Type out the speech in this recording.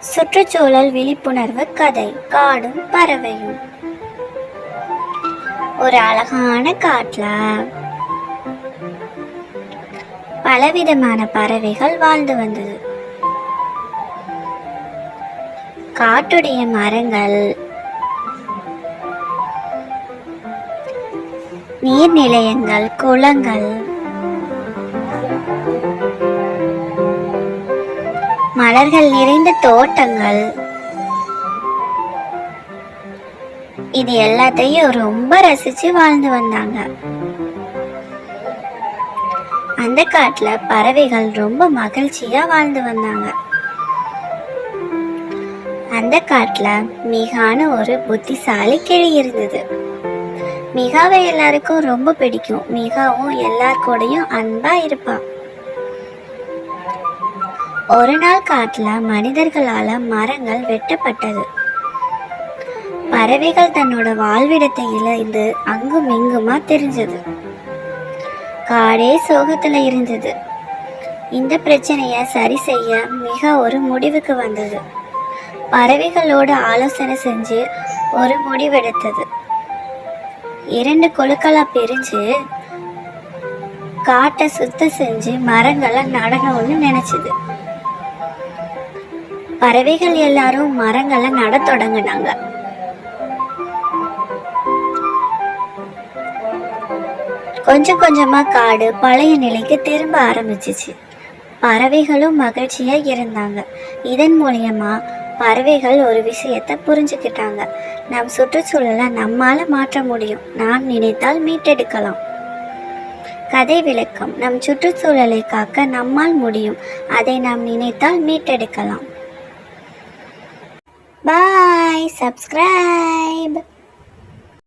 சுற்றுச்சூழல் விழிப்புணர்வு கதை காடும் பறவையும். ஒரு அழகான காட்டுல பலவிதமான பறவைகள் வாழ்ந்து வந்தது. காட்டுடைய மரங்கள், நீர்நிலையங்கள், குளங்கள், மலர்கள் நிறைந்த தோட்டங்கள், இது எல்லாத்தையும் ரொம்ப ரசிச்சு வாழ்ந்து வந்தாங்க. அந்த காட்டுல பறவைகள் ரொம்ப மகிழ்ச்சியா வாழ்ந்து வந்தாங்க. அந்த காட்டுல மிகான ஒரு புத்திசாலி கிளி இருந்தது. மிகாவை எல்லாருக்கும் ரொம்ப பிடிக்கும். மிகாவும் எல்லார் கூடயும் அன்பா இருப்பா. ஒரு நாள் காட்டுல மனிதர்களால மரங்கள் வெட்டப்பட்டது. பறவைகள் தன்னோட வாழ்விடத்தை இழந்து அங்கும் இங்குமா தெரிஞ்சது. காடே சோகத்துல இருந்தது. இந்த பிரச்சனைய சரி செய்ய மிக ஒரு முடிவுக்கு வந்தது. பறவைகளோட ஆலோசனை செஞ்சு ஒரு முடிவெடுத்தது. 2 குழுக்களா பிரிஞ்சு காட்டை சுத்தம் செஞ்சு மரங்களை நடணும்னு நினைச்சது. பறவைகள் எல்லாரும் மரங்களை நட தொடங்கினாங்க. கொஞ்சம் கொஞ்சமா காடு பழைய நிலைக்கு திரும்ப ஆரம்பிச்சிச்சு. பறவைகளும் மகிழ்ச்சியா இருந்தாங்க. இதன் மூலியமா பறவைகள் ஒரு விஷயத்தை புரிஞ்சுக்கிட்டாங்க. நம் சுற்றுச்சூழலை நம்மால மாற்ற முடியும். நாம் நினைத்தால் மீட்டெடுக்கலாம். கதை விளக்கம்: நம் சுற்றுச்சூழலை காக்க நம்மால் முடியும். அதை நாம் நினைத்தால் மீட்டெடுக்கலாம். பாய். சப்ஸ்கிரைப்.